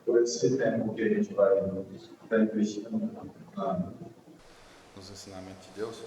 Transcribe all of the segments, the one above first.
por esse tempo que a gente vai estar investindo nos ensinamentos de Deus.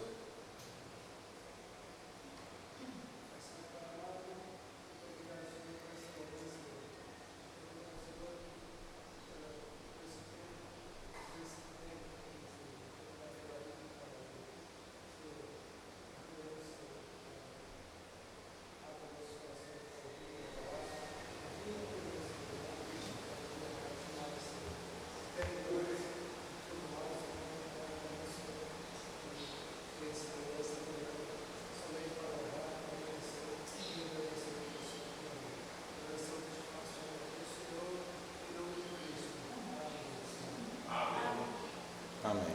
Amém.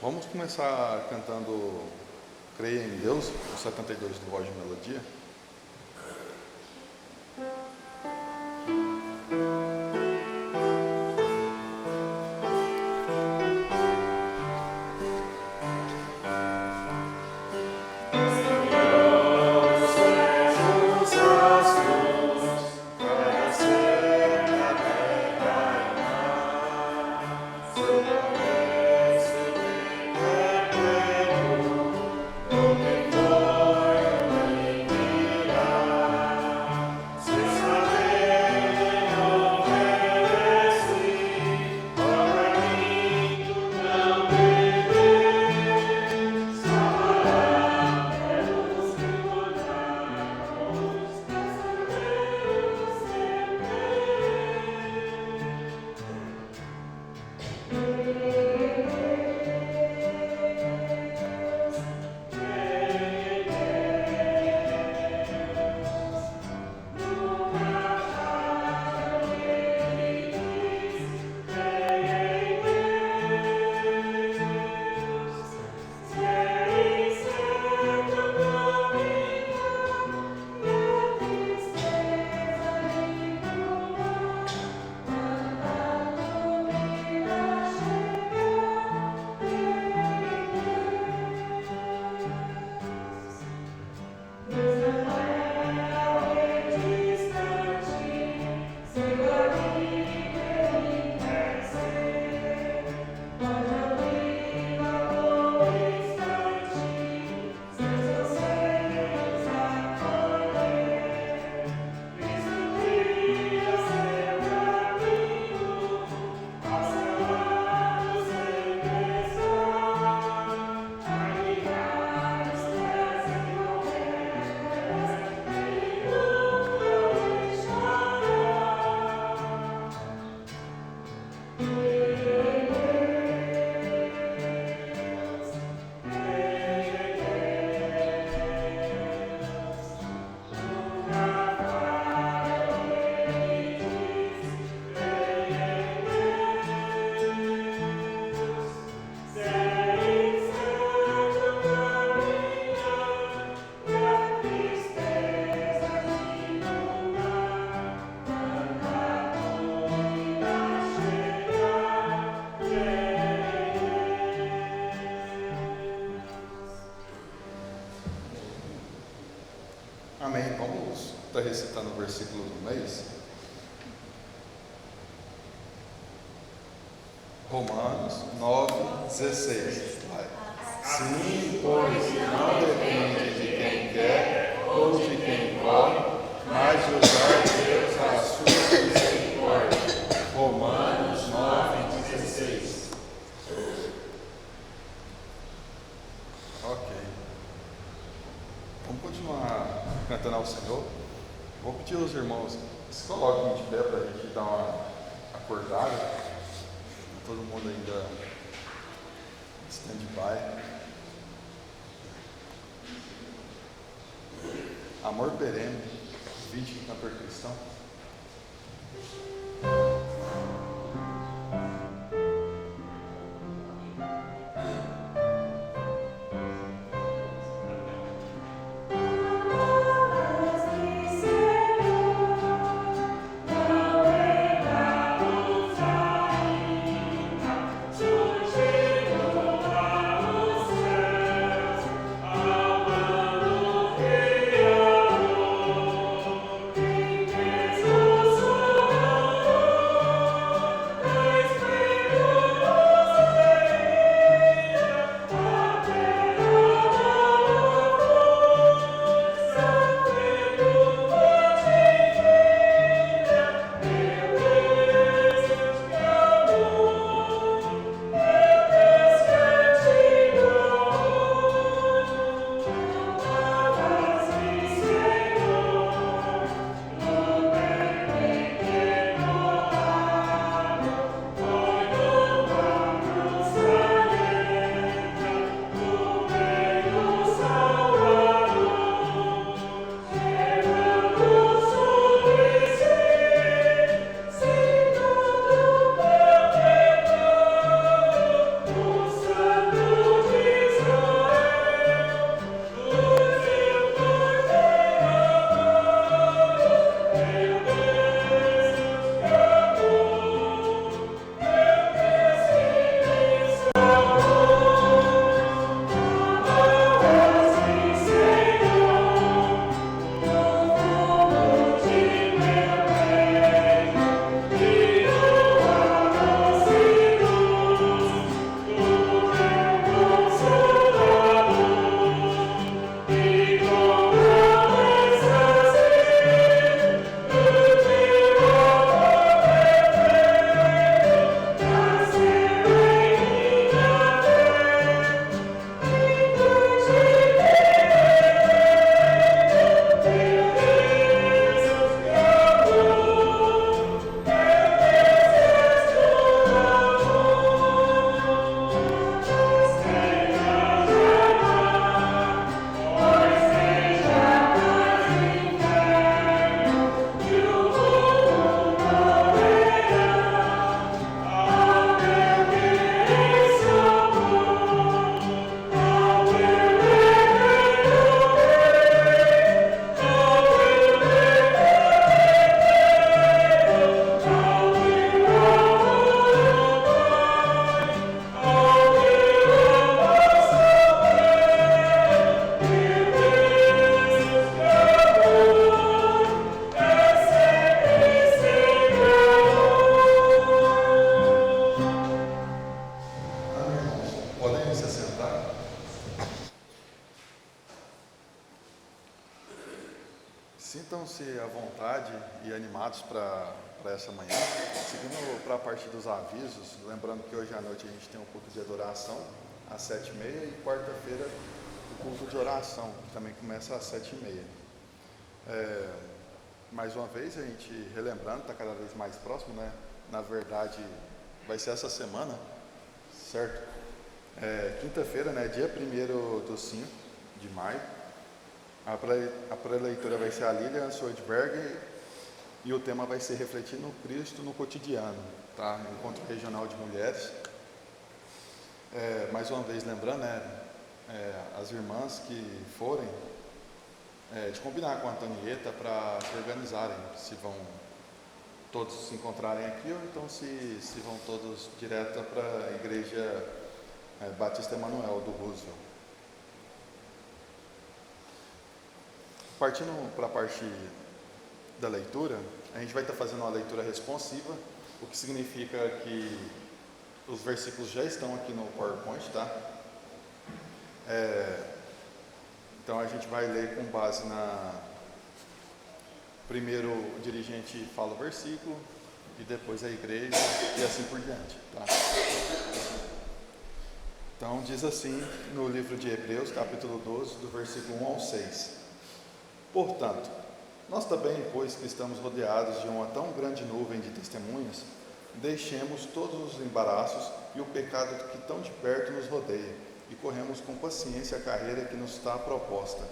Vamos começar cantando Creia em Deus, o 72 do Voz de Melodia. Amém. Vamos estar recitando o versículo do mês. Romanos 9:16. Sim, pois não depende de quem quer ou de quem pode, mas de usar Deus a sua misericórdia. Romanos 9:16. Ok. Vamos continuar cantando ao Senhor. Vou pedir aos irmãos que se coloquem de pé para a gente dar uma acordada. Todo mundo ainda stand-by. Amor perene, vídeo do cantor cristão. Sintam-se à vontade e animados para essa manhã. Seguindo para a parte dos avisos, lembrando que hoje à noite a gente tem um culto de adoração às 7h30 e quarta-feira o culto de oração, que também começa às 7h30. Mais uma vez, a gente relembrando, está cada vez mais próximo, né? Na verdade, vai ser essa semana, certo? Quinta-feira, né? Dia 1º de maio. A pré-leitura vai ser a Lilian Soldberg e o tema vai ser Refletindo Cristo no Cotidiano, tá? Encontro Regional de Mulheres. Mais uma vez lembrando, né? As irmãs que forem, de combinar com a Antonieta para se organizarem, se vão todos se encontrarem aqui ou então se vão todos direto para a Igreja Batista Emanuel do Roosevelt. Partindo para a parte da leitura, a gente vai estar fazendo uma leitura responsiva, o que significa que os versículos já estão aqui no PowerPoint, tá? Então a gente vai ler com base primeiro o dirigente fala o versículo e depois a igreja e assim por diante, tá? Então diz assim no livro de Hebreus, capítulo 12, do versículo 1 ao 6. Portanto, nós também, pois que estamos rodeados de uma tão grande nuvem de testemunhas, deixemos todos os embaraços e o pecado que tão de perto nos rodeia e corremos com paciência a carreira que nos está proposta.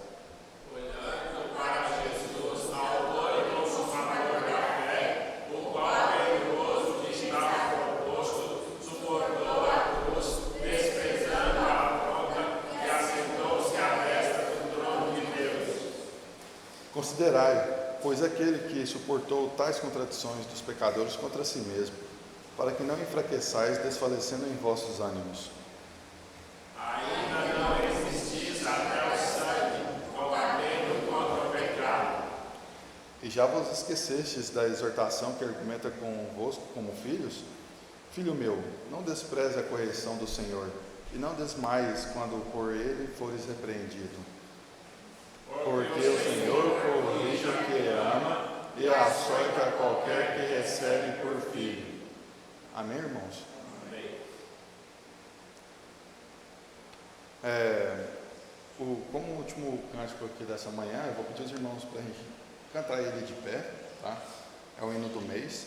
Olhando para Jesus, autor e consumador da fé, o qual, perigoso que estava proposto, suportou a cruz, desprezando a afronta e assentou-se à destra do trono de Deus. Considerai, pois, aquele que suportou tais contradições dos pecadores contra si mesmo, para que não enfraqueçais, desfalecendo em vossos ânimos. Ainda não resistis até o sangue, combatendo contra o pecado. E já vos esquecestes da exortação que argumenta convosco como filhos? Filho meu, não despreze a correção do Senhor, e não desmaies quando por ele fores repreendido. Porque o Senhor corrige o que ama e açoita qualquer que recebe por filho. Amém, irmãos? Amém. Como último cântico aqui dessa manhã, eu vou pedir aos irmãos para a gente cantar ele de pé, tá? É o hino do mês.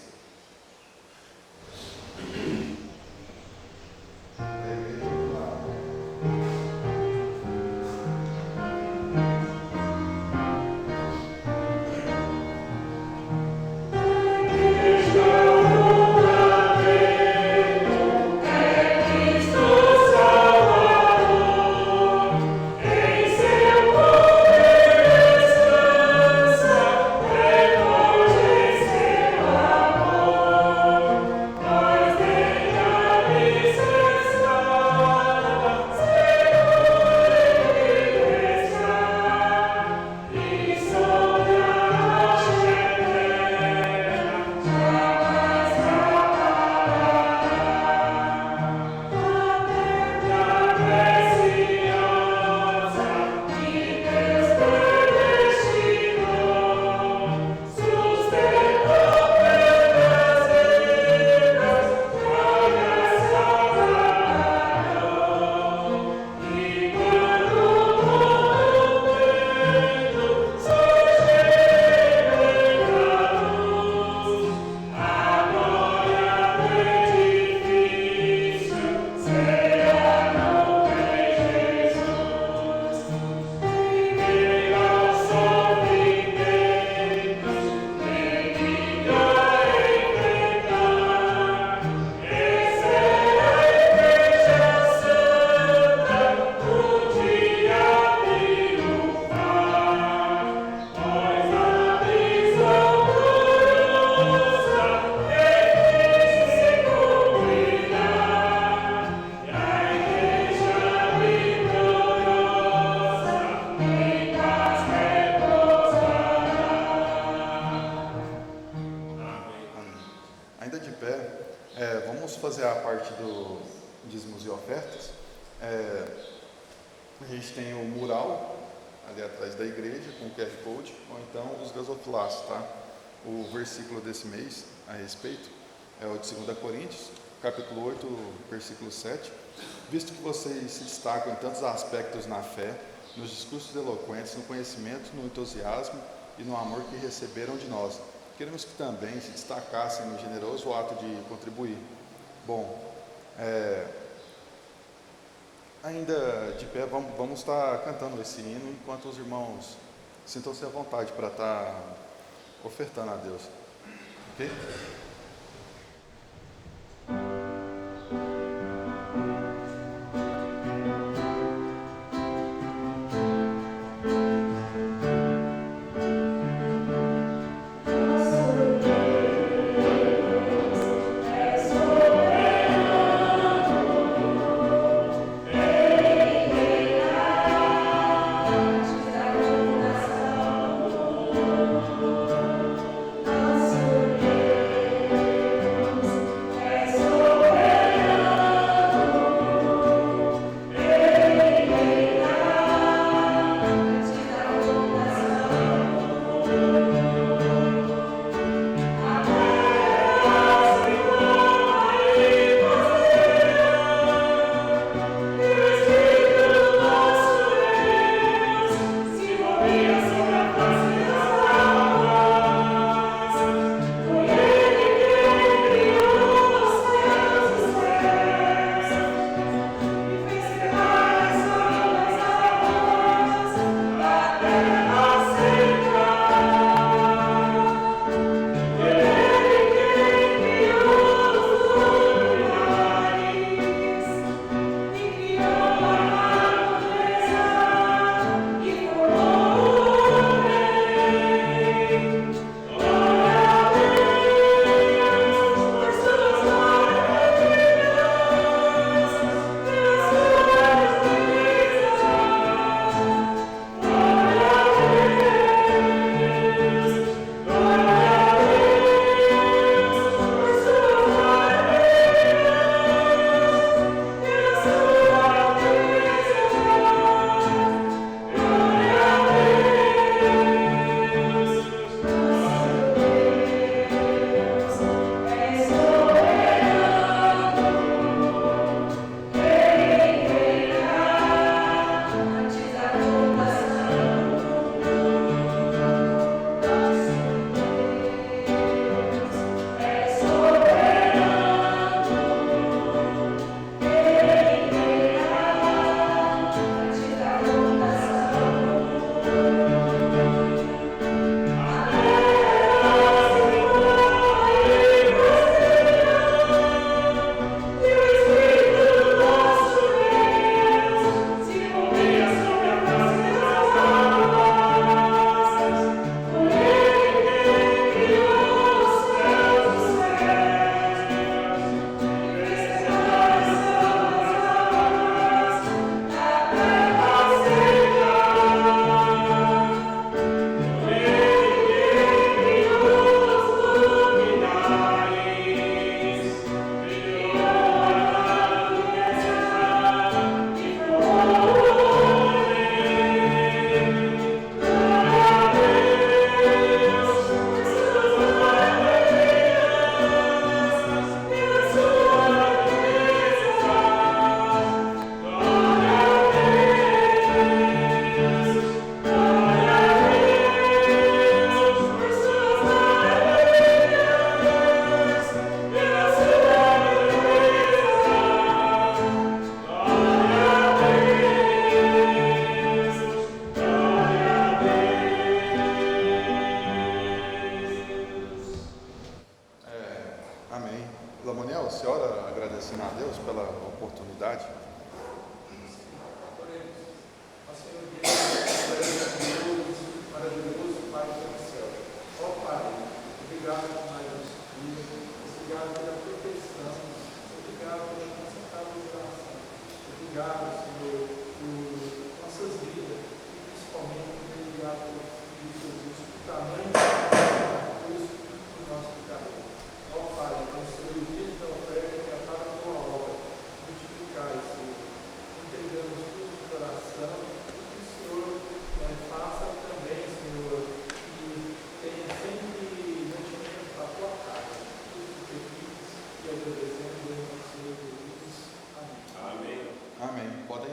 Vamos fazer a parte do dízimos e ofertas. A gente tem o mural ali atrás da igreja, com o QR Code, ou então os gasofilácios, tá? O versículo desse mês a respeito é o de 2 Coríntios, capítulo 8, versículo 7. Visto que vocês se destacam em tantos aspectos na fé, nos discursos eloquentes, no conhecimento, no entusiasmo e no amor que receberam de nós, queremos que também se destacassem no generoso ato de contribuir. Bom, ainda de pé, vamos estar cantando esse hino enquanto os irmãos sintam-se à vontade para estar ofertando a Deus. Ok?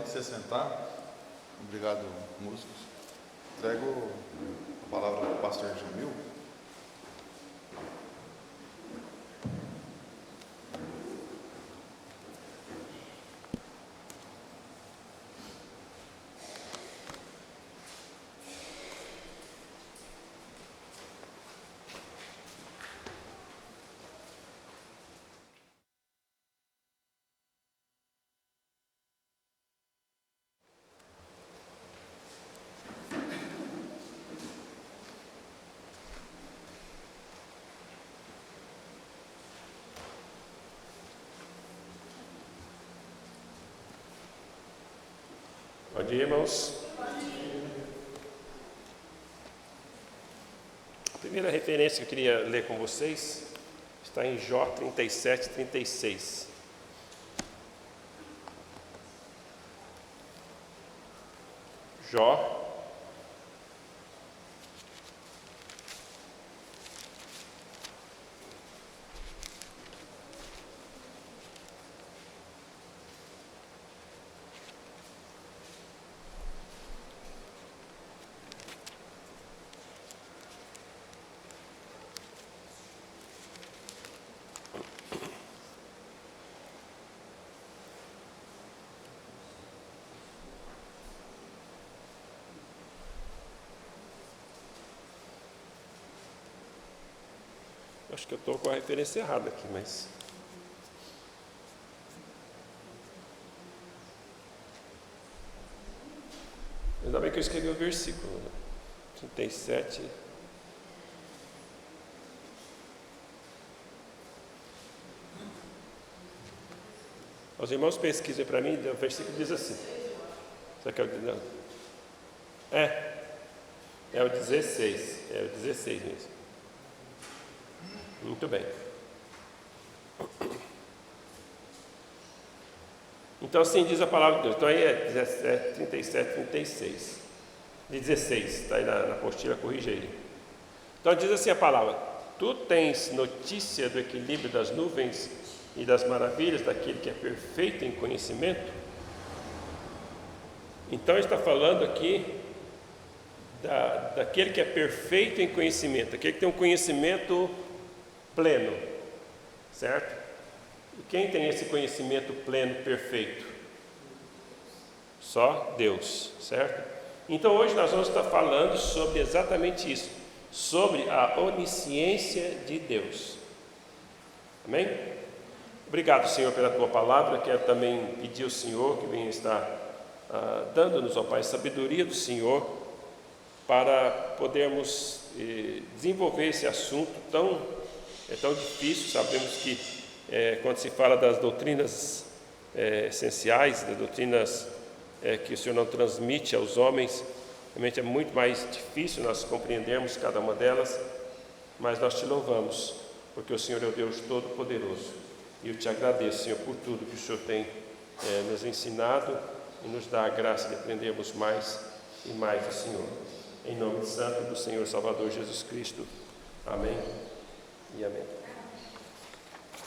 pode se sentar. Obrigado, músicos. Entrego a palavra ao pastor Jamil. Bom dia, irmãos. A primeira referência que eu queria ler com vocês está em Jó 37, 36. Jó. Acho que eu estou com a referência errada aqui, mas... Ainda bem que eu escrevi o versículo, né? 37. Os irmãos pesquisem para mim, o versículo diz assim. Será que é o... Não. É o 16. É o 16 mesmo. Muito bem. Então assim diz a palavra de Deus. Então aí é 17, 37, 36. De 16, está aí na apostila, corrige ele. Então diz assim a palavra: Tu tens notícia do equilíbrio das nuvens e das maravilhas daquele que é perfeito em conhecimento? Então está falando aqui daquele que é perfeito em conhecimento, aquele que tem um conhecimento pleno, certo? E quem tem esse conhecimento pleno, perfeito? Só Deus, certo? Então hoje nós vamos estar falando sobre exatamente isso, sobre a onisciência de Deus. Amém? Obrigado, Senhor, pela Tua palavra. Quero também pedir ao Senhor que venha estar dando-nos, ó Pai, sabedoria do Senhor para podermos desenvolver esse assunto tão difícil. Sabemos que quando se fala das doutrinas essenciais, das doutrinas que o Senhor não transmite aos homens, realmente é muito mais difícil nós compreendermos cada uma delas, mas nós te louvamos, porque o Senhor é o Deus Todo-Poderoso, e eu te agradeço, Senhor, por tudo que o Senhor tem nos ensinado e nos dá a graça de aprendermos mais e mais do Senhor. Em nome santo do Senhor Salvador Jesus Cristo. Amém e amém.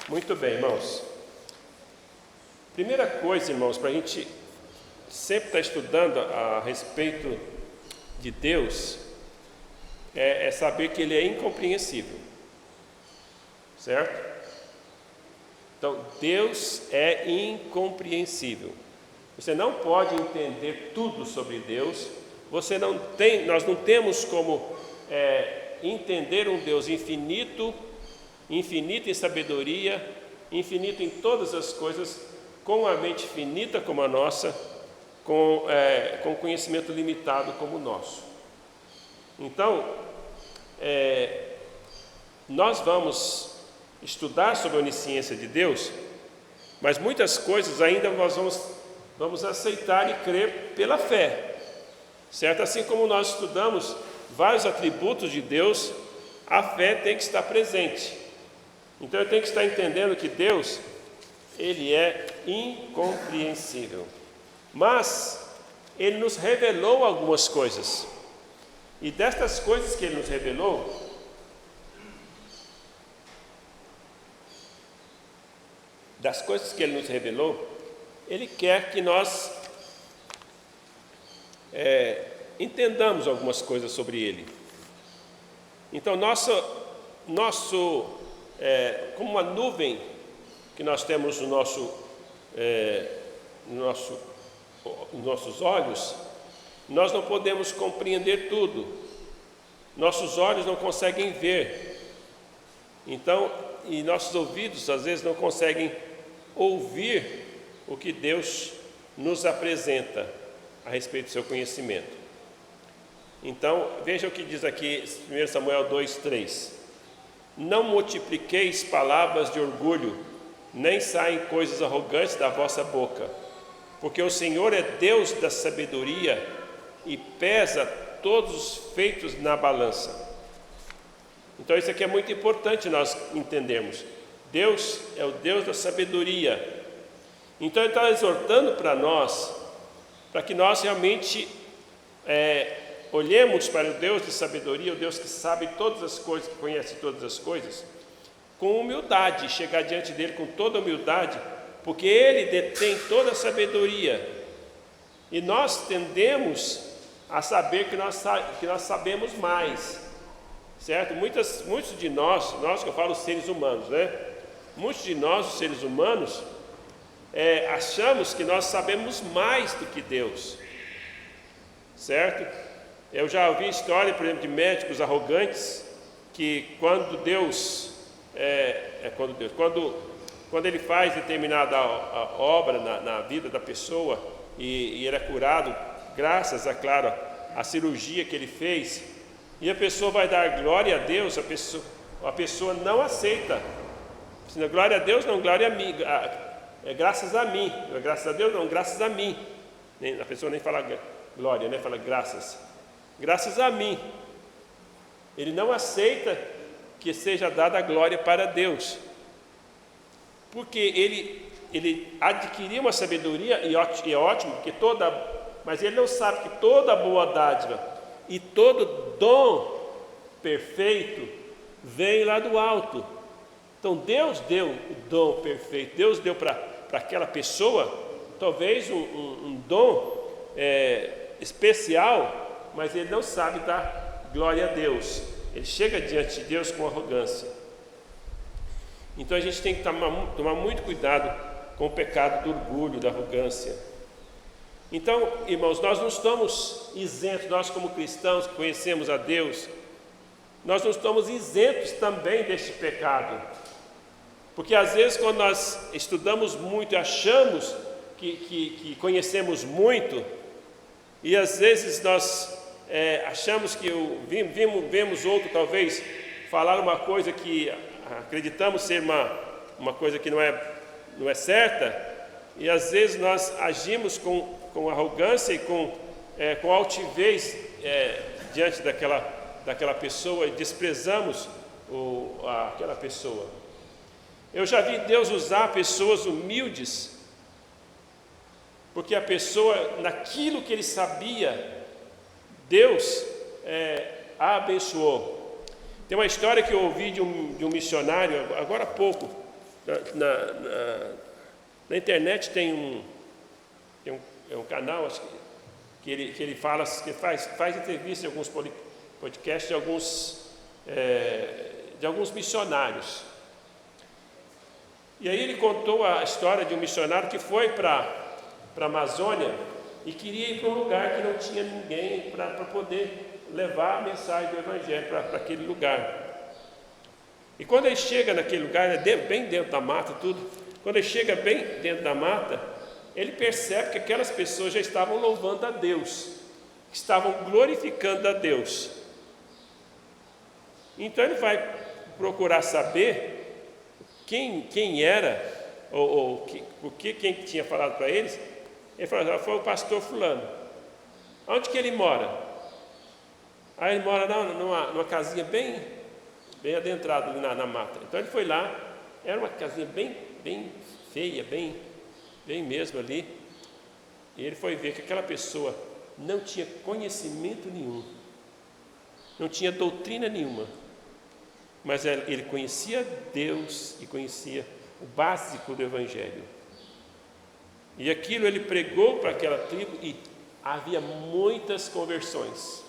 Muito bem, irmãos. Primeira coisa, irmãos, para a gente sempre estar estudando a respeito de Deus, é saber que Ele é incompreensível, certo? Então, Deus é incompreensível. Você não pode entender tudo sobre Deus. Nós não temos como entender um Deus infinito em sabedoria, infinito em todas as coisas, com a mente finita como a nossa, com conhecimento limitado como o nosso. Então, nós vamos estudar sobre a onisciência de Deus, mas muitas coisas ainda nós vamos aceitar e crer pela fé, certo? Assim como nós estudamos vários atributos de Deus, a fé tem que estar presente. Então eu tenho que estar entendendo que Deus, Ele é incompreensível, mas Ele nos revelou algumas coisas, e destas coisas que Ele nos revelou, Ele quer que nós entendamos algumas coisas sobre ele. Então, como uma nuvem que nós temos nos nossos olhos, nós não podemos compreender tudo. Nossos olhos não conseguem ver. Então, e nossos ouvidos às vezes não conseguem ouvir o que Deus nos apresenta a respeito do seu conhecimento. Então, veja o que diz aqui 1 Samuel 2:3. Não multipliqueis palavras de orgulho, nem saem coisas arrogantes da vossa boca, porque o Senhor é Deus da sabedoria e pesa todos os feitos na balança. Então isso aqui é muito importante nós entendermos. Deus é o Deus da sabedoria. Então Ele está exortando para nós, para que nós realmente olhemos para o Deus de sabedoria, o Deus que sabe todas as coisas, que conhece todas as coisas, com humildade, chegar diante dele com toda humildade, porque Ele detém toda a sabedoria. E nós tendemos a saber que nós sabemos mais, certo? Muitos de nós que eu falo seres humanos, né? Muitos de nós, os seres humanos, achamos que nós sabemos mais do que Deus, certo? Eu já ouvi história, por exemplo, de médicos arrogantes, que quando ele faz determinada obra na vida da pessoa e ele é curado, graças, é claro, à cirurgia que ele fez, e a pessoa vai dar glória a Deus, a pessoa não aceita. Glória a Deus, não, glória a mim, graças a mim, graças a Deus, não, graças a mim. A pessoa nem fala glória, né? Fala graças a mim. Ele não aceita que seja dada a glória para Deus, porque ele adquiriu uma sabedoria, e é ótimo, mas ele não sabe que toda boa dádiva e todo dom perfeito vem lá do alto. Então Deus deu o dom perfeito, Deus deu para aquela pessoa talvez um dom especial, mas ele não sabe dar glória a Deus. Ele chega diante de Deus com arrogância. Então a gente tem que tomar muito cuidado com o pecado do orgulho, da arrogância. Então, irmãos, nós não estamos isentos, nós como cristãos que conhecemos a Deus, nós não estamos isentos também deste pecado. Porque às vezes quando nós estudamos muito e achamos que conhecemos muito, e às vezes nós achamos que vemos outro talvez falar uma coisa que acreditamos ser uma coisa que não é certa, e às vezes nós agimos com arrogância e com altivez diante daquela pessoa e desprezamos aquela pessoa. Eu já vi Deus usar pessoas humildes, porque a pessoa, naquilo que ele sabia, Deus a abençoou. Tem uma história que eu ouvi de um missionário, agora há pouco, na internet tem um canal, acho que ele fala, que faz entrevista em alguns podcasts de alguns missionários. E aí ele contou a história de um missionário que foi para a Amazônia e queria ir para um lugar que não tinha ninguém para poder levar a mensagem do Evangelho para aquele lugar. E quando ele chega naquele lugar, bem dentro da mata, quando ele chega bem dentro da mata, ele percebe que aquelas pessoas já estavam louvando a Deus, que estavam glorificando a Deus. Então ele vai procurar saber quem era, quem tinha falado para eles. Ele falou: foi o pastor fulano. Onde que ele mora? Aí ele mora numa casinha bem adentrada na mata. Então ele foi lá, era uma casinha bem feia, bem mesmo ali. E ele foi ver que aquela pessoa não tinha conhecimento nenhum, não tinha doutrina nenhuma, mas ele conhecia Deus e conhecia o básico do Evangelho. E aquilo ele pregou para aquela tribo e havia muitas conversões.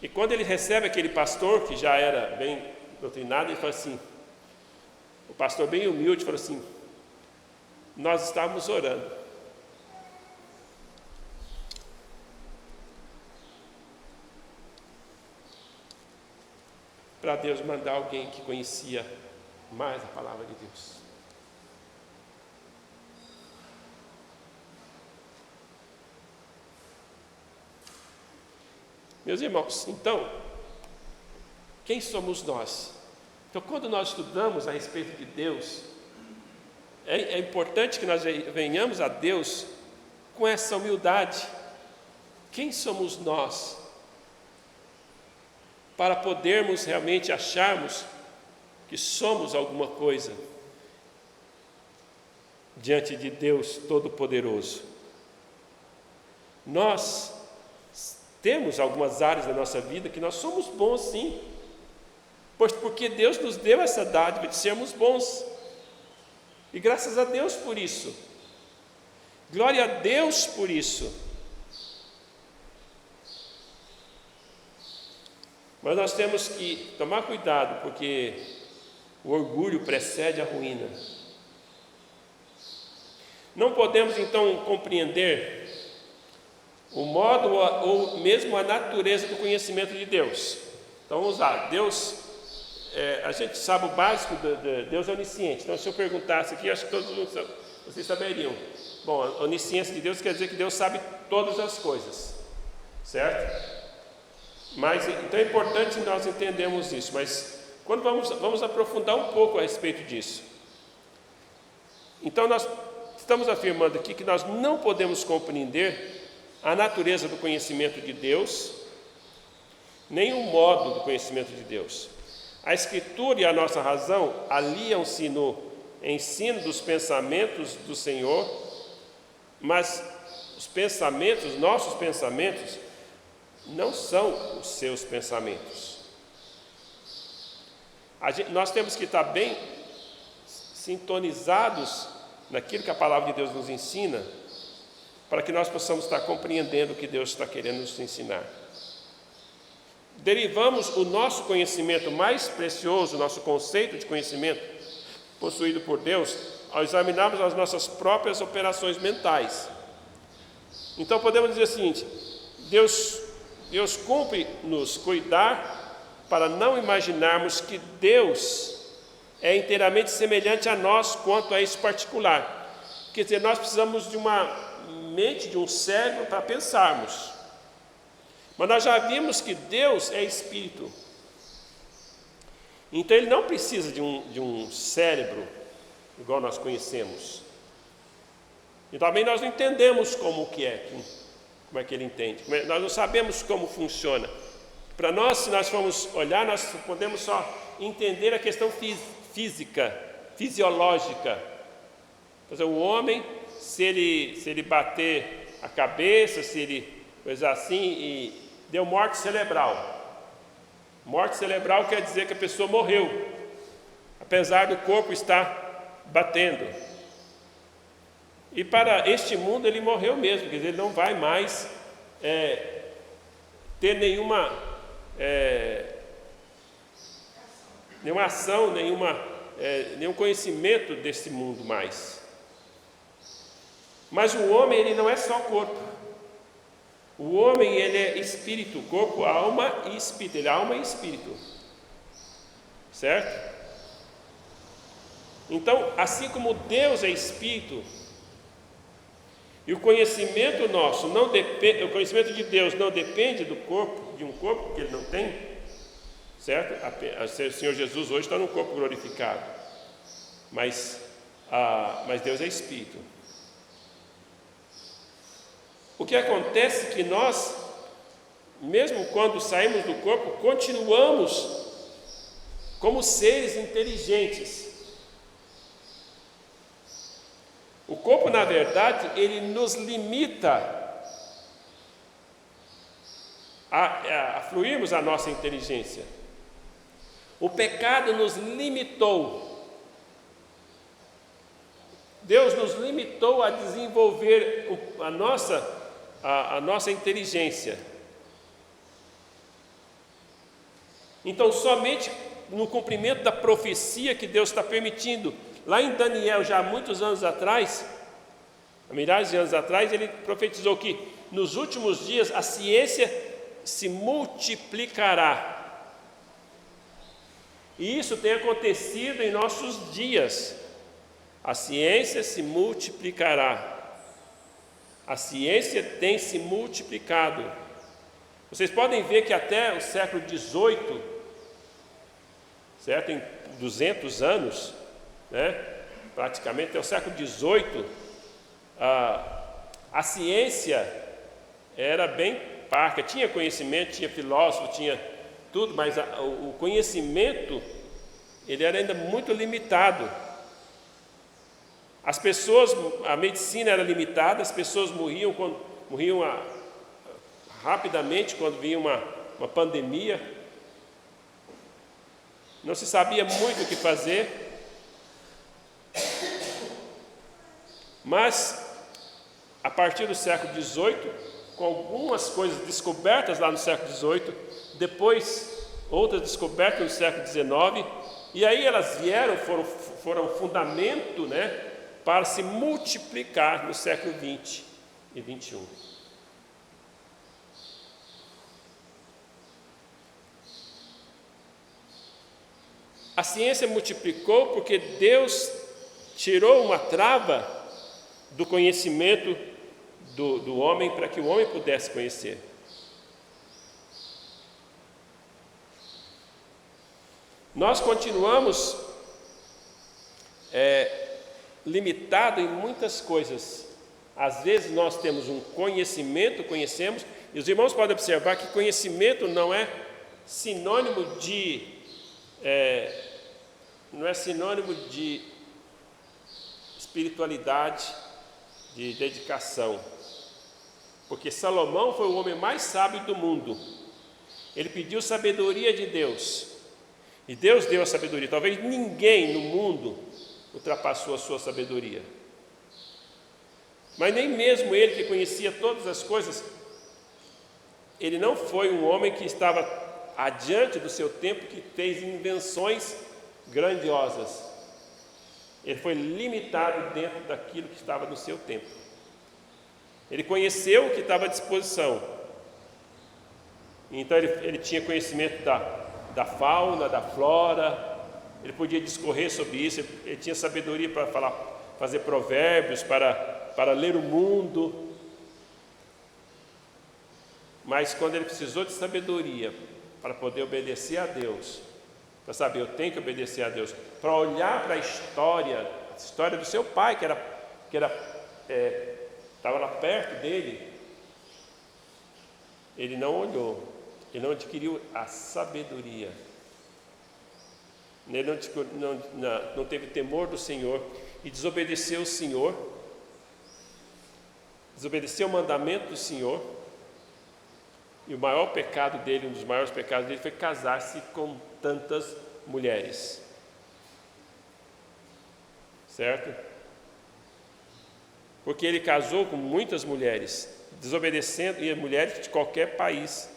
E quando ele recebe aquele pastor, que já era bem doutrinado, ele fala assim, o pastor bem humilde, falou assim, nós estávamos orando. Para Deus mandar alguém que conhecia mais a palavra de Deus. Meus irmãos, então, quem somos nós? Então, quando nós estudamos a respeito de Deus, é importante que nós venhamos a Deus com essa humildade. Quem somos nós? Para podermos realmente acharmos que somos alguma coisa diante de Deus Todo-Poderoso. Nós temos algumas áreas da nossa vida que nós somos bons, sim, porque Deus nos deu essa dádiva de sermos bons, e graças a Deus por isso, glória a Deus por isso. Mas nós temos que tomar cuidado, porque o orgulho precede a ruína. Não podemos então compreender o modo ou mesmo a natureza do conhecimento de Deus. Então vamos lá, Deus, a gente sabe o básico de Deus é onisciente. Então se eu perguntasse aqui, acho que todos vocês saberiam. Bom, a onisciência de Deus quer dizer que Deus sabe todas as coisas, certo? Mas então é importante nós entendermos isso, mas quando vamos aprofundar um pouco a respeito disso. Então nós estamos afirmando aqui que nós não podemos compreender a natureza do conhecimento de Deus, nem o modo do conhecimento de Deus. A Escritura e a nossa razão aliam-se no ensino dos pensamentos do Senhor, mas os pensamentos, nossos pensamentos, não são os seus pensamentos. Nós temos que estar bem sintonizados naquilo que a palavra de Deus nos ensina, para que nós possamos estar compreendendo o que Deus está querendo nos ensinar. Derivamos o nosso conhecimento mais precioso, o nosso conceito de conhecimento possuído por Deus, ao examinarmos as nossas próprias operações mentais. Então podemos dizer o seguinte: Deus cumpre nos cuidar para não imaginarmos que Deus é inteiramente semelhante a nós quanto a isso particular. Quer dizer, nós precisamos de uma mente, de um cérebro para pensarmos. Mas nós já vimos que Deus é Espírito. Então Ele não precisa de um cérebro igual nós conhecemos. E também nós não entendemos como é que Ele entende. Nós não sabemos como funciona. Para nós, se nós formos olhar, nós podemos só entender a questão física, fisiológica. Por exemplo, o homem, se ele bater a cabeça, se ele coisa assim, e deu morte cerebral. Morte cerebral quer dizer que a pessoa morreu, apesar do corpo estar batendo. E para este mundo ele morreu mesmo, quer dizer, ele não vai mais ter nenhuma ação, nenhum conhecimento desse mundo mais. Mas o homem, ele não é só corpo. O homem, ele é espírito, corpo, alma e espírito. Ele é alma e espírito. Certo? Então, assim como Deus é espírito, e o conhecimento nosso não depende, o conhecimento de Deus não depende do corpo, de um corpo que ele não tem, certo? O Senhor Jesus hoje está num corpo glorificado, mas Deus é espírito. O que acontece é que nós, mesmo quando saímos do corpo, continuamos como seres inteligentes. O corpo, na verdade, ele nos limita a fluirmos a nossa inteligência. O pecado nos limitou. Deus nos limitou a desenvolver a nossa inteligência. Então, somente no cumprimento da profecia que Deus está permitindo, lá em Daniel, já há muitos anos atrás, há milhares de anos atrás, ele profetizou que nos últimos dias a ciência se multiplicará. E isso tem acontecido em nossos dias. A ciência se multiplicará. A ciência tem se multiplicado. Vocês podem ver que até o século XVIII, certo? Em 200 anos, né? Praticamente até o século XVIII, a ciência era bem parca. Tinha conhecimento, tinha filósofo, tinha tudo, mas o conhecimento ele era ainda muito limitado. As pessoas, a medicina era limitada, as pessoas morriam rapidamente quando vinha uma pandemia. Não se sabia muito o que fazer, mas a partir do século XVIII, com algumas coisas descobertas lá no século XVIII, depois outras descobertas no século XIX, e aí elas foram fundamento, né, para se multiplicar no século XX e XXI. A ciência multiplicou porque Deus tirou uma trava do conhecimento do homem para que o homem pudesse conhecer. Nós continuamos limitados em muitas coisas. Às vezes nós temos um conhecimento, conhecemos, e os irmãos podem observar que conhecimento não é sinônimo de espiritualidade, de dedicação. Porque Salomão foi o homem mais sábio do mundo. Ele pediu sabedoria de Deus. E Deus deu a sabedoria. Talvez ninguém no mundo ultrapassou a sua sabedoria. Mas nem mesmo ele, que conhecia todas as coisas, ele não foi um homem que estava adiante do seu tempo, que fez invenções grandiosas. Ele foi limitado dentro daquilo que estava no seu tempo. Ele conheceu o que estava à disposição. Então ele tinha conhecimento da fauna, da flora, ele podia discorrer sobre isso, ele tinha sabedoria para fazer provérbios, para ler o mundo. Mas quando ele precisou de sabedoria para poder obedecer a Deus, para saber, eu tenho que obedecer a Deus, para olhar para a história do seu pai, que estava lá perto dele, ele não olhou, ele não adquiriu a sabedoria, ele não teve temor do Senhor e desobedeceu o Senhor, desobedeceu o mandamento do Senhor. E o maior pecado dele, um dos maiores pecados dele, foi casar-se com tantas mulheres. Certo? Porque ele casou com muitas mulheres, desobedecendo, e mulheres de qualquer país.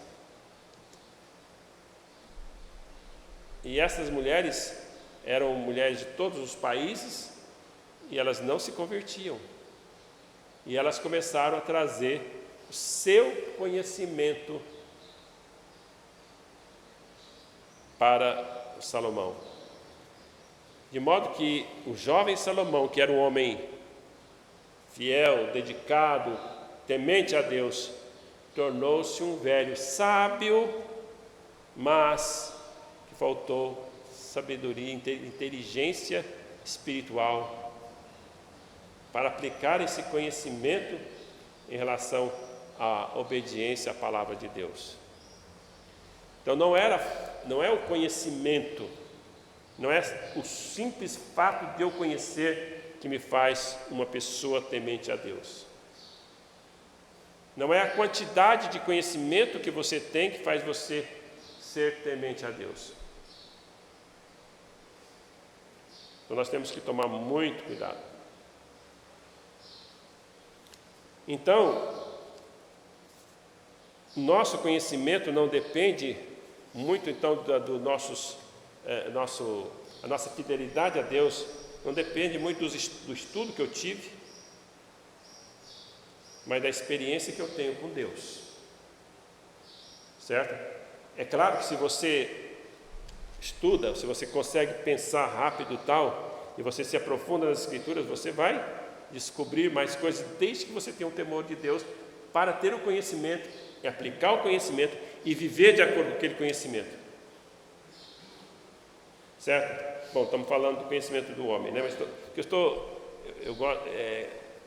E essas mulheres eram mulheres de todos os países, e elas não se convertiam. E elas começaram a trazer o seu conhecimento para o Salomão. De modo que o jovem Salomão, que era um homem fiel, dedicado, temente a Deus, tornou-se um velho sábio, mas que faltou sabedoria, inteligência espiritual para aplicar esse conhecimento em relação à obediência à palavra de Deus. Então não é o conhecimento, não é o simples fato de eu conhecer que me faz uma pessoa temente a Deus. Não é a quantidade de conhecimento que você tem que faz você ser temente a Deus. Então nós temos que tomar muito cuidado. Então, nosso conhecimento não depende muito, então, a nossa fidelidade a Deus não depende muito do estudo que eu tive, mas da experiência que eu tenho com Deus, certo? É claro que se você estuda, se você consegue pensar rápido e tal, e você se aprofunda nas Escrituras, você vai descobrir mais coisas, desde que você tenha um temor de Deus, para ter o conhecimento, e aplicar o conhecimento, e viver de acordo com aquele conhecimento, certo? Bom, estamos falando do conhecimento do homem, né? Mas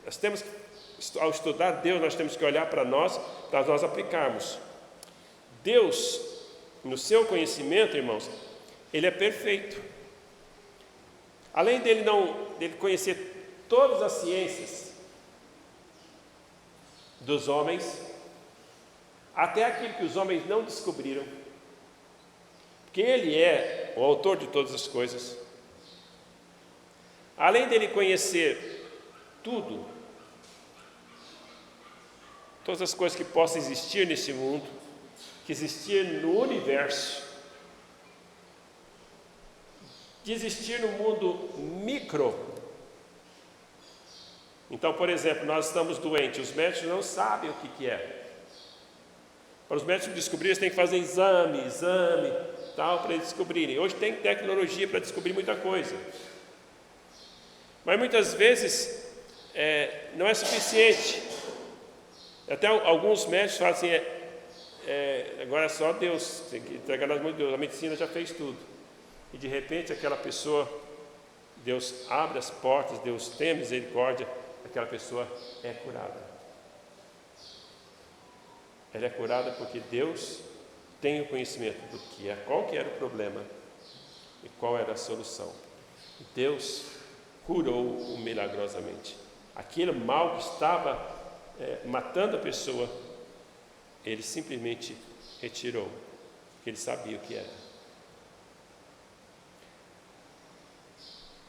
nós temos que, ao estudar Deus, nós temos que olhar para nós aplicarmos. Deus, no seu conhecimento, irmãos, Ele é perfeito. Além dele conhecer todas as ciências dos homens, até aquilo que os homens não descobriram, porque Ele é o autor de todas as coisas. Além dele conhecer tudo, todas as coisas que possam existir nesse mundo, que existir no universo, de existir no mundo micro. Então, por exemplo, nós estamos doentes, os médicos não sabem o que é. Para os médicos descobrirem, eles têm que fazer exame, tal, para eles descobrirem. Hoje tem tecnologia para descobrir muita coisa. Mas muitas vezes não é suficiente. Até alguns médicos falam assim, agora é só Deus, tem que entregar nas mãos de Deus, a medicina já fez tudo. E de repente aquela pessoa, Deus abre as portas, Deus tem misericórdia, aquela pessoa é curada. Ela é curada porque Deus tem o conhecimento qual que era o problema e qual era a solução. Deus curou-o milagrosamente. Aquele mal que estava matando a pessoa, Ele simplesmente retirou, porque Ele sabia o que era.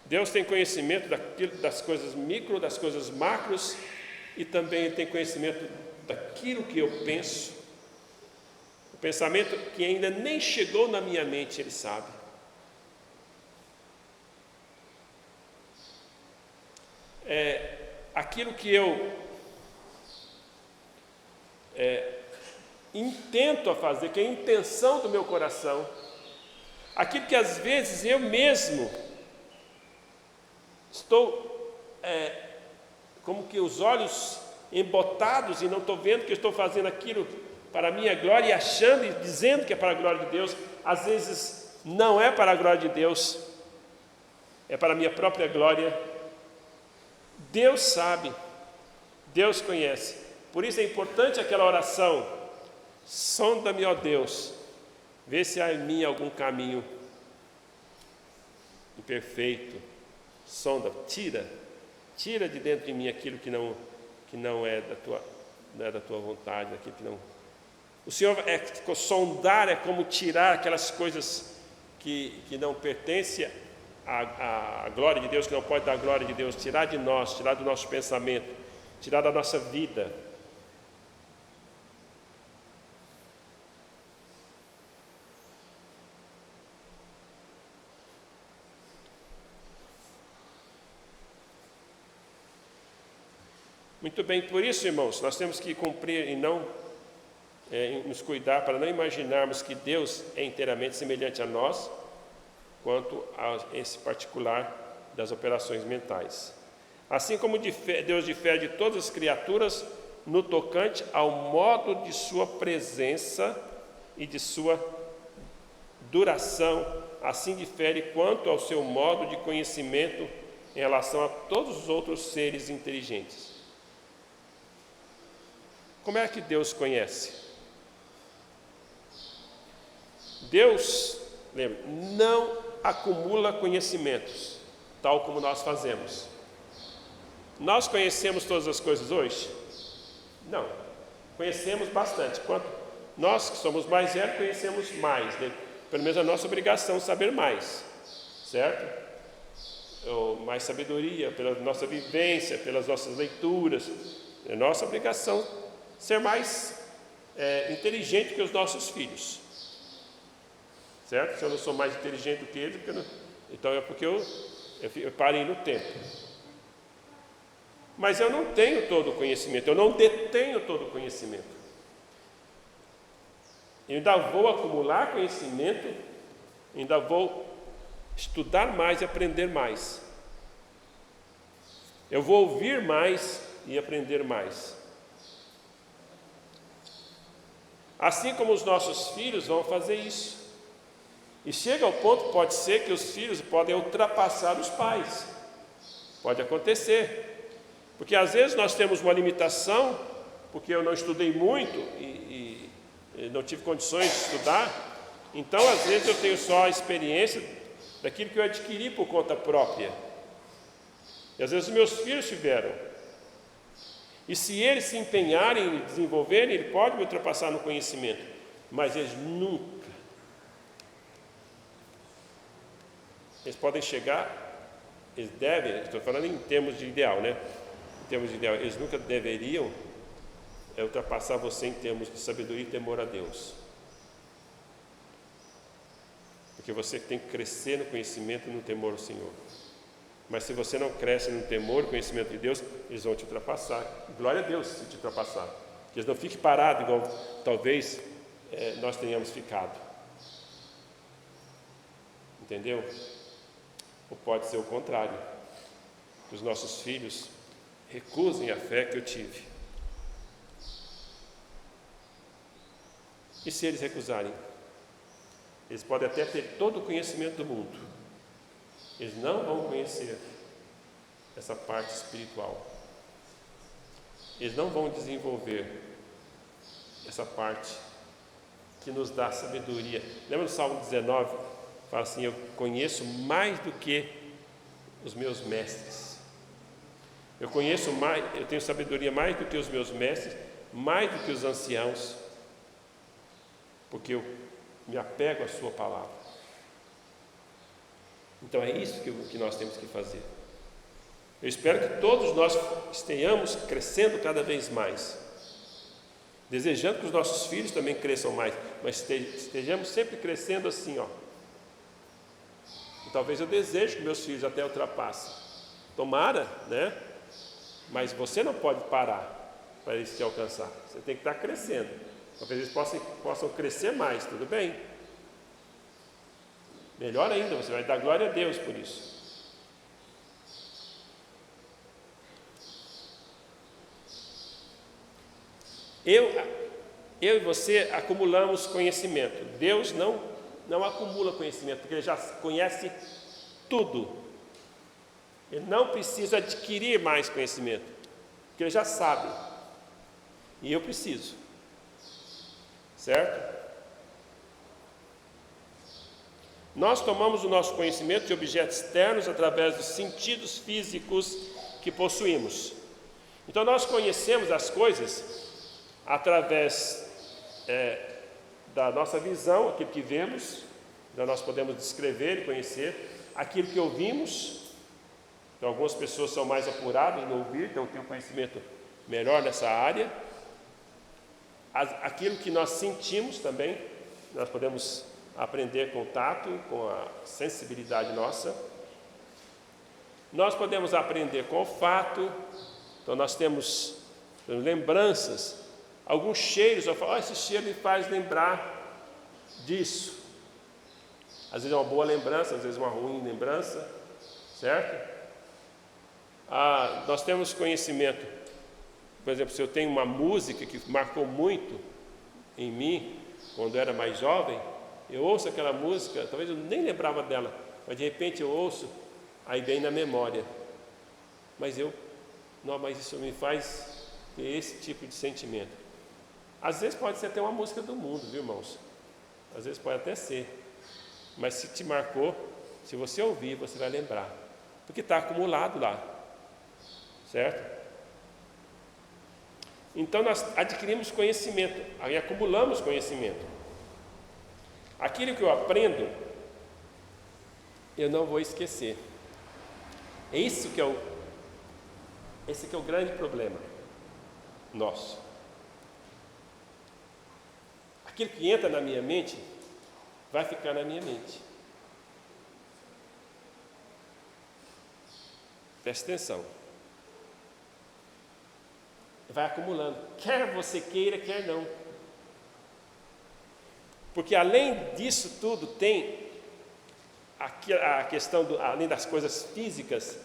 Deus tem conhecimento das coisas micro, das coisas macros, e também Ele tem conhecimento daquilo que eu penso. O pensamento que ainda nem chegou na minha mente, Ele sabe. Aquilo que eu intento a fazer, que é a intenção do meu coração, aquilo que às vezes eu mesmo estou como que os olhos embotados e não estou vendo que eu estou fazendo aquilo para a minha glória e achando e dizendo que é para a glória de Deus, às vezes não é para a glória de Deus, é para a minha própria glória. Deus sabe, Deus conhece. Por isso é importante aquela oração: sonda-me, ó Deus, vê se há em mim algum caminho imperfeito. Sonda, tira de dentro de mim aquilo que não é da tua vontade, aquilo que não. O Senhor sondar é como tirar aquelas coisas que não pertencem à glória de Deus, que não pode dar a glória de Deus, tirar de nós, tirar do nosso pensamento, tirar da nossa vida. Muito bem, por isso, irmãos, nós temos que cumprir e não nos cuidar para não imaginarmos que Deus é inteiramente semelhante a nós, quanto a esse particular das operações mentais. Assim como Deus difere de todas as criaturas no tocante ao modo de sua presença e de sua duração, assim difere quanto ao seu modo de conhecimento em relação a todos os outros seres inteligentes. Como é que Deus conhece? Deus, lembra, não acumula conhecimentos, tal como nós fazemos. Nós conhecemos todas as coisas hoje? Não. Conhecemos bastante. Quanto nós que somos mais velhos conhecemos mais, né? Pelo menos a nossa obrigação é saber mais, certo? Ou mais sabedoria, pela nossa vivência, pelas nossas leituras. É nossa obrigação ser mais inteligente que os nossos filhos. Certo? Se eu não sou mais inteligente do que eles, então é porque eu parei no tempo. Mas eu não tenho todo o conhecimento, eu não detenho todo o conhecimento. Eu ainda vou acumular conhecimento, ainda vou estudar mais e aprender mais. Eu vou ouvir mais e aprender mais. Assim como os nossos filhos vão fazer isso. E chega ao ponto, pode ser que os filhos podem ultrapassar os pais. Pode acontecer. Porque às vezes nós temos uma limitação, porque eu não estudei muito e não tive condições de estudar. Então, às vezes, eu tenho só a experiência daquilo que eu adquiri por conta própria. E às vezes os meus filhos tiveram. E se eles se empenharem em desenvolverem, ele pode me ultrapassar no conhecimento. Mas eles nunca. Eles podem chegar, eles devem, estou falando em termos de ideal, né? Em termos de ideal, eles nunca deveriam ultrapassar você em termos de sabedoria e temor a Deus. Porque você tem que crescer no conhecimento e no temor ao Senhor. Mas se você não cresce no temor e conhecimento de Deus, eles vão te ultrapassar. Glória a Deus se te ultrapassar. Que eles não fiquem parados igual talvez nós tenhamos ficado. Entendeu? Ou pode ser o contrário. Que os nossos filhos recusem a fé que eu tive. E se eles recusarem? Eles podem até ter todo o conhecimento do mundo. Eles não vão conhecer essa parte espiritual. Eles não vão desenvolver essa parte que nos dá sabedoria. Lembra do Salmo 19? Fala assim: eu conheço mais do que os meus mestres. Eu conheço mais, eu tenho sabedoria mais do que os meus mestres, mais do que os anciãos, porque eu me apego à sua palavra. Então é isso que nós temos que fazer. Eu espero que todos nós estejamos crescendo cada vez mais, desejando que os nossos filhos também cresçam mais, mas estejamos sempre crescendo assim, ó. E talvez eu deseje que meus filhos até ultrapassem. Tomara, né? Mas você não pode parar para eles te alcançar. Você tem que estar crescendo. Talvez eles possam crescer mais, tudo bem? Melhor ainda, você vai dar glória a Deus por isso. Eu e você acumulamos conhecimento. Deus não acumula conhecimento, porque Ele já conhece tudo. Ele não precisa adquirir mais conhecimento, porque Ele já sabe. E eu preciso. Certo? Nós tomamos o nosso conhecimento de objetos externos através dos sentidos físicos que possuímos. Então nós conhecemos as coisas através da nossa visão, aquilo que vemos. Então nós podemos descrever e conhecer aquilo que ouvimos. Então algumas pessoas são mais apuradas no ouvir, então têm um conhecimento melhor nessa área. Aquilo que nós sentimos também, nós podemos aprender com o tato, com a sensibilidade nossa. Nós podemos aprender com o olfato. Então nós temos lembranças, alguns cheiros. Eu falo, esse cheiro me faz lembrar disso. Às vezes é uma boa lembrança, às vezes uma ruim lembrança, certo? Nós temos conhecimento. Por exemplo, se eu tenho uma música que marcou muito em mim, quando eu era mais jovem, eu ouço aquela música, talvez eu nem lembrava dela, mas de repente eu ouço, aí vem na memória. Mas isso me faz ter esse tipo de sentimento. Às vezes pode ser até uma música do mundo, viu, irmãos? Às vezes pode até ser. Mas se te marcou, se você ouvir, você vai lembrar. Porque está acumulado lá. Certo? Então nós adquirimos conhecimento, aí acumulamos conhecimento. Aquilo que eu aprendo, eu não vou esquecer. Esse que é o grande problema. nosso. Aquilo que entra na minha mente vai ficar na minha mente. Preste atenção. Vai acumulando, quer você queira, quer não. Porque além disso tudo tem a questão, além das coisas físicas,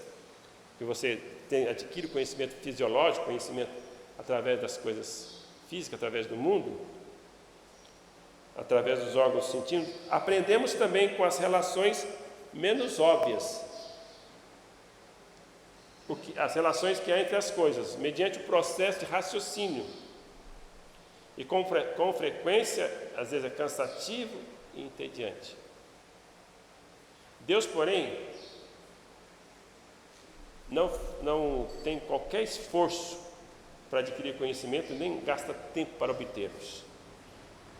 que você adquire conhecimento fisiológico, conhecimento através das coisas físicas, através do mundo, através dos órgãos sentindo, aprendemos também com as relações menos óbvias, as relações que há entre as coisas, mediante o processo de raciocínio. E com frequência, às vezes é cansativo e entediante. Deus, porém, não tem qualquer esforço para adquirir conhecimento, nem gasta tempo para obtê-los.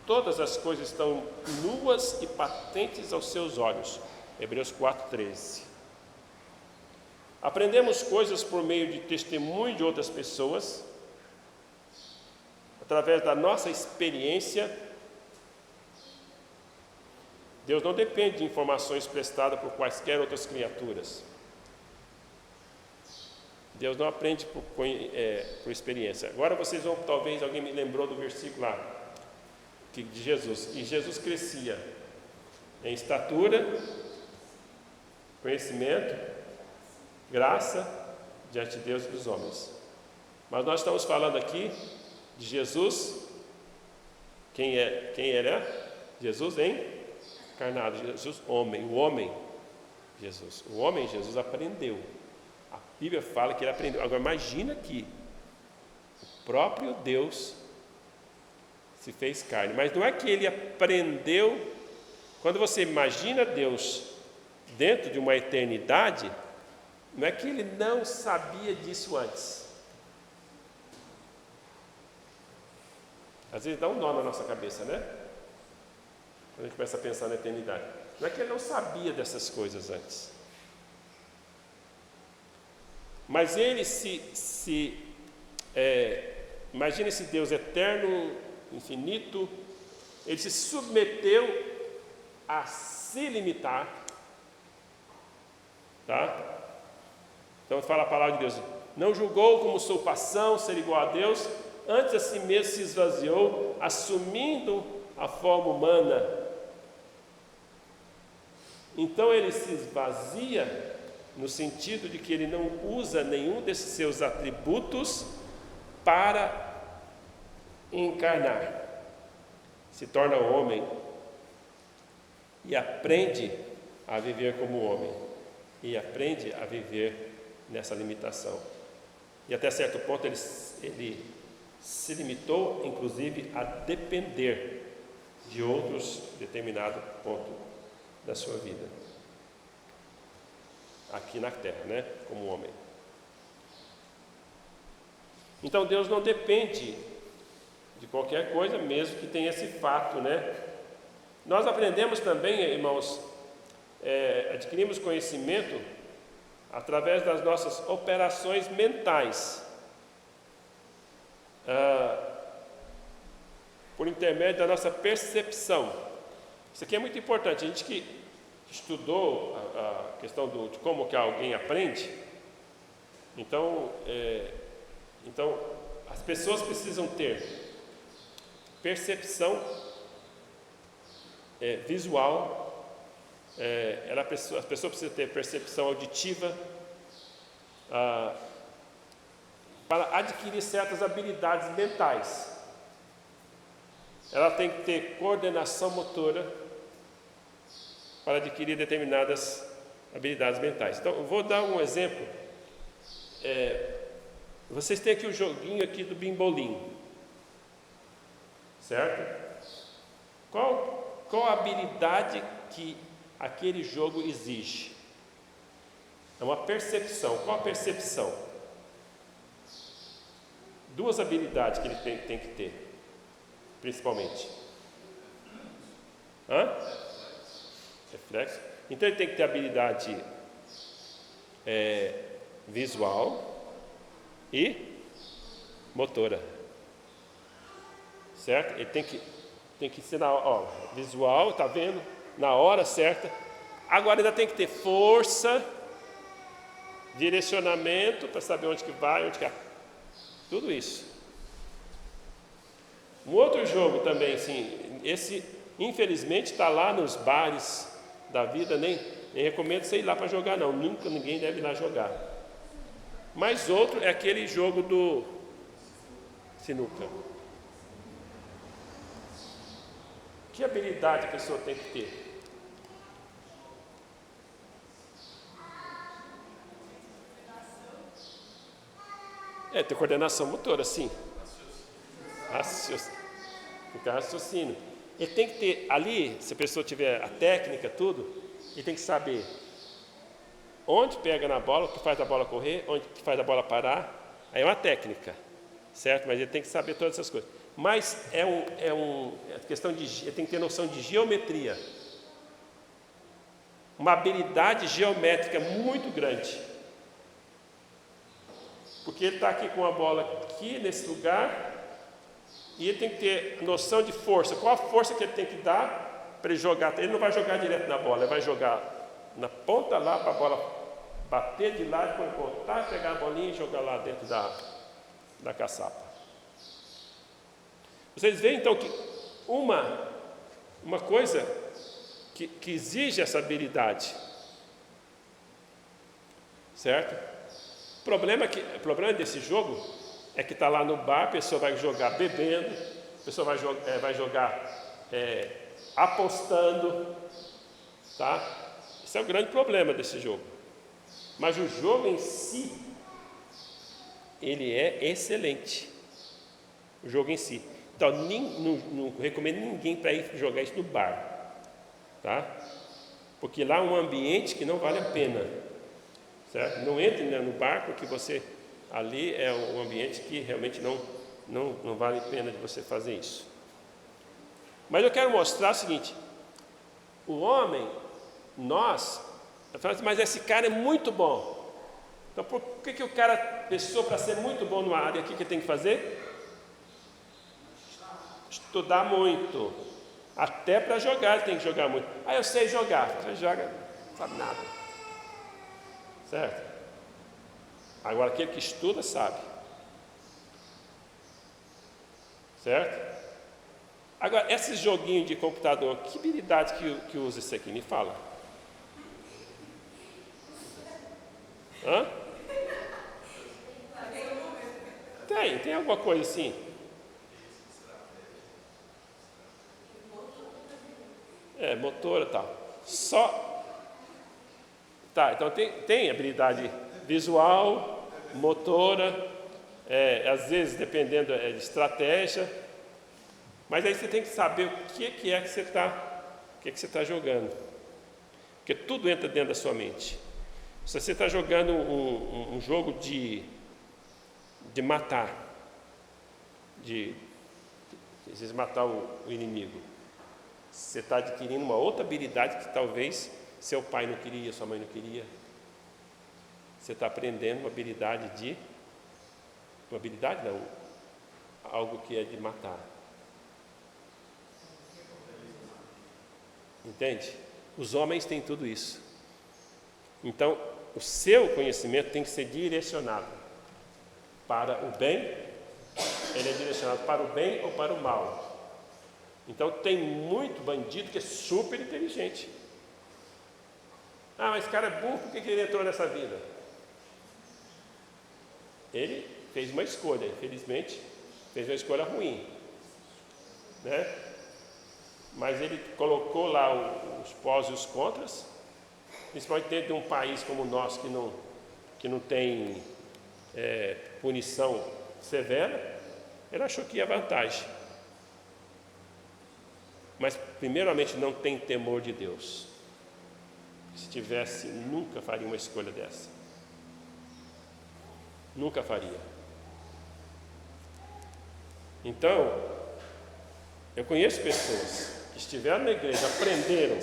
Todas as coisas estão nuas e patentes aos seus olhos. Hebreus 4:13. Aprendemos coisas por meio de testemunho de outras pessoas, através da nossa experiência. Deus não depende de informações prestadas por quaisquer outras criaturas. Deus não aprende por experiência. Agora vocês vão, talvez alguém me lembrou do versículo lá, de Jesus. E Jesus crescia em estatura, conhecimento, graça diante de Deus e dos homens. Mas nós estamos falando aqui de Jesus, quem era? Jesus encarnado, Jesus homem, o homem Jesus. O homem Jesus aprendeu. A Bíblia fala que ele aprendeu. Agora imagina que o próprio Deus se fez carne, mas não é que ele aprendeu. Quando você imagina Deus dentro de uma eternidade, não é que ele não sabia disso antes. Às vezes dá um nó na nossa cabeça, né? Quando a gente começa a pensar na eternidade. Não é que ele não sabia dessas coisas antes. Mas ele imagina esse Deus eterno, infinito, ele se submeteu a se limitar, tá? Então fala a palavra de Deus: não julgou como usurpação ser igual a Deus, antes a si mesmo se esvaziou, assumindo a forma humana. Então ele se esvazia no sentido de que ele não usa nenhum desses seus atributos para encarnar. Se torna homem e aprende a viver como homem, e aprende a viver nessa limitação. E até certo ponto ele se limitou, inclusive, a depender de outros determinado ponto da sua vida, aqui na terra, né, como homem. Então Deus não depende de qualquer coisa, mesmo que tenha esse fato, né? Nós aprendemos também, irmãos, adquirimos conhecimento através das nossas operações mentais, por intermédio da nossa percepção. Isso aqui é muito importante. A gente que estudou a questão de como que alguém aprende, então as pessoas precisam ter percepção visual, as pessoas precisam ter percepção auditiva, para adquirir certas habilidades mentais. Ela tem que ter coordenação motora para adquirir determinadas habilidades mentais. Então, eu vou dar um exemplo. Vocês têm aqui o joguinho aqui do Bimbolim, certo? Qual a habilidade que aquele jogo exige? É uma percepção. Qual a percepção? Duas habilidades que ele tem que ter, principalmente. Reflexo. Então ele tem que ter habilidade visual e motora. Certo? Ele tem que ser visual, tá vendo? Na hora certa. Agora ainda tem que ter força, direcionamento para saber onde que vai, onde que é. Tudo isso. Um outro jogo também, assim, esse infelizmente está lá nos bares da vida, nem recomendo você ir lá para jogar não, nunca ninguém deve ir lá jogar. Mas outro é aquele jogo do sinuca. Que habilidade a pessoa tem que ter? Ter coordenação motora, sim. Raciocínio. Ele tem que ter ali, se a pessoa tiver a técnica, tudo, ele tem que saber onde pega na bola, o que faz a bola correr, onde que faz a bola parar. Aí é uma técnica, certo? Mas ele tem que saber todas essas coisas. Mas é questão de, ele tem que ter noção de geometria. Uma habilidade geométrica muito grande. Porque ele está aqui com a bola aqui nesse lugar e ele tem que ter noção de força. Qual a força que ele tem que dar para ele jogar? Ele não vai jogar direto na bola, ele vai jogar na ponta lá para a bola bater de lá, depois voltar, pegar a bolinha e jogar lá dentro da caçapa. Vocês veem então que uma coisa que exige essa habilidade, certo? O problema desse jogo é que está lá no bar, a pessoa vai jogar bebendo, a pessoa vai jogar apostando, tá? Esse é o grande problema desse jogo. Mas o jogo em si, ele é excelente. O jogo em si. Então, não recomendo ninguém para ir jogar isso no bar, tá? Porque lá é um ambiente que não vale a pena. Certo? Não entre no bar, porque você ali é um ambiente que realmente não vale a pena de você fazer isso. Mas eu quero mostrar o seguinte: o homem, mas esse cara é muito bom. Então por que pessoa para ser muito bom numa área, o que tem que fazer? Estudar muito. Até para jogar tem que jogar muito. Eu sei jogar. Você joga, não sabe nada. Certo? Agora, aquele que estuda sabe. Certo? Agora, esse joguinho de computador, que habilidade que usa isso aqui? Me fala. Hã? Tem alguma coisa assim? Motora e tal. Tá, então tem habilidade visual, motora, às vezes dependendo de estratégia, mas aí você tem que saber o que é que você está jogando, porque tudo entra dentro da sua mente. Se você está jogando um jogo de matar, de matar o inimigo, você está adquirindo uma outra habilidade que talvez seu pai não queria, sua mãe não queria. Você está aprendendo uma habilidade não, algo que é de matar. Entende? Os homens têm tudo isso. Então, o seu conhecimento tem que ser direcionado para o bem. Ele é direcionado para o bem ou para o mal. Então, tem muito bandido que é super inteligente. Mas esse cara é burro, por que ele entrou nessa vida? Ele fez uma escolha, infelizmente, fez uma escolha ruim, né? Mas ele colocou lá os pós e os contras, principalmente dentro de um país como o nosso, que não tem punição severa, ele achou que ia vantagem. Mas, primeiramente, não tem temor de Deus. Se tivesse, nunca faria uma escolha dessa. Nunca faria. Então, eu conheço pessoas que estiveram na igreja, aprenderam,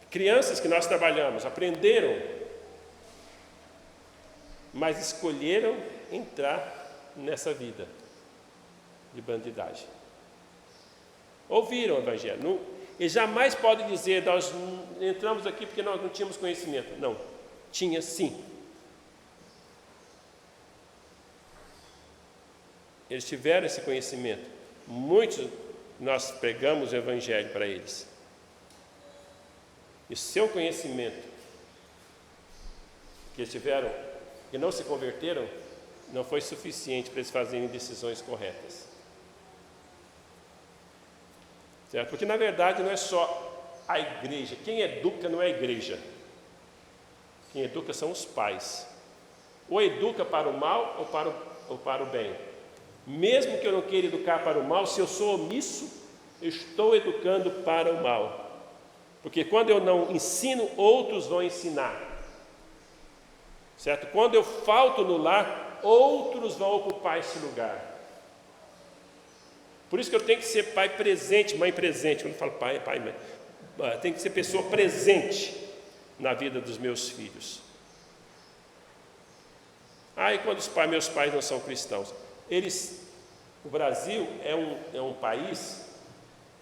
crianças que nós trabalhamos, aprenderam, mas escolheram entrar nessa vida de bandidagem. Ouviram o Evangelho. Não, e jamais pode dizer, nós entramos aqui porque nós não tínhamos conhecimento. Não, tinha sim. Eles tiveram esse conhecimento. Muitos nós pregamos o Evangelho para eles. E seu conhecimento que eles tiveram, que não se converteram, não foi suficiente para eles fazerem decisões corretas. Certo? Porque na verdade não é só a igreja. Quem educa não é a igreja. Quem educa são os pais. Ou educa para o mal ou para o bem. Mesmo que eu não queira educar para o mal, se eu sou omisso, eu estou educando para o mal. Porque quando eu não ensino, outros vão ensinar. Certo? Quando eu falto no lar, outros vão ocupar esse lugar. Por isso que eu tenho que ser pai presente, mãe presente. Quando eu falo pai, mãe, tem que ser pessoa presente na vida dos meus filhos. E quando meus pais não são cristãos? O Brasil é um país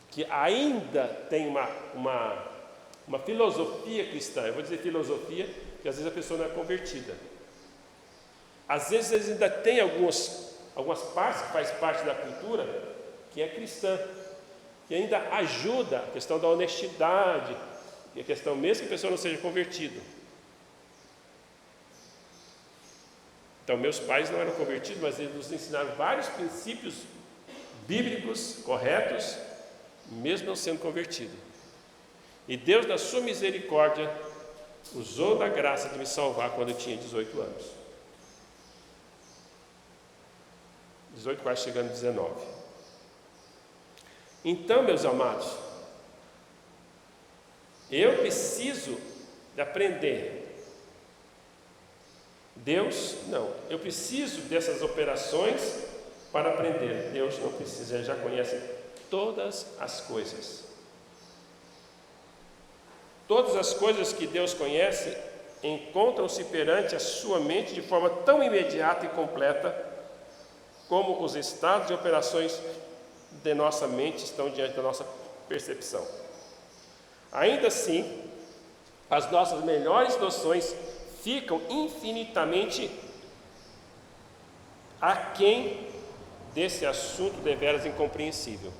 que ainda tem uma filosofia cristã. Eu vou dizer filosofia, porque às vezes a pessoa não é convertida. Às vezes eles ainda têm algumas partes que faz parte da cultura que é cristã, que ainda ajuda a questão da honestidade, e a questão mesmo que a pessoa não seja convertida. Então, meus pais não eram convertidos, mas eles nos ensinaram vários princípios bíblicos corretos, mesmo não sendo convertido. E Deus, na sua misericórdia, usou da graça de me salvar quando eu tinha 18 anos. 18, quase chegando a 19. Então, meus amados, eu preciso de aprender. Deus, não. Eu preciso dessas operações para aprender. Deus não precisa, Ele já conhece todas as coisas. Todas as coisas que Deus conhece encontram-se perante a sua mente de forma tão imediata e completa como os estados e operações de nossa mente estão diante da nossa percepção. Ainda assim, as nossas melhores noções ficam infinitamente aquém desse assunto deveras incompreensível.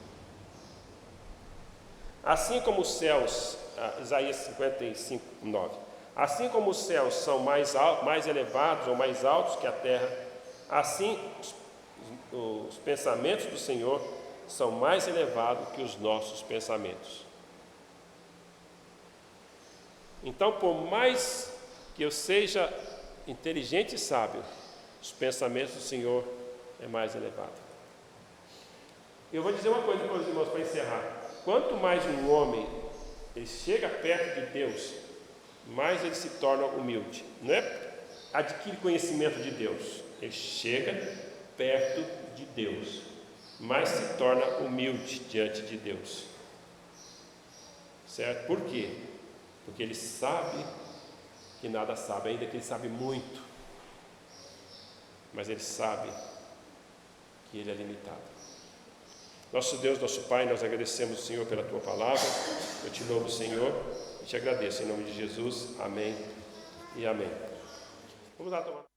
Assim como os céus, Isaías 55, 9, assim como os céus são mais elevados ou mais altos que a terra, assim os pensamentos do Senhor são mais elevados que os nossos pensamentos. Então, por mais que eu seja inteligente e sábio, os pensamentos do Senhor é mais elevado. Eu vou dizer uma coisa para os irmãos para encerrar. Quanto mais um homem ele chega perto de Deus, mais ele se torna humilde. Não é adquire conhecimento de Deus, ele chega perto de Deus, mas se torna humilde diante de Deus. Certo? Por quê? Porque ele sabe que nada sabe, ainda que ele sabe muito, mas ele sabe que ele é limitado. Nosso Deus, nosso Pai, nós agradecemos, Senhor, pela Tua palavra. Eu te louvo, Senhor, e te agradeço em nome de Jesus. Amém e amém. Vamos lá tomar.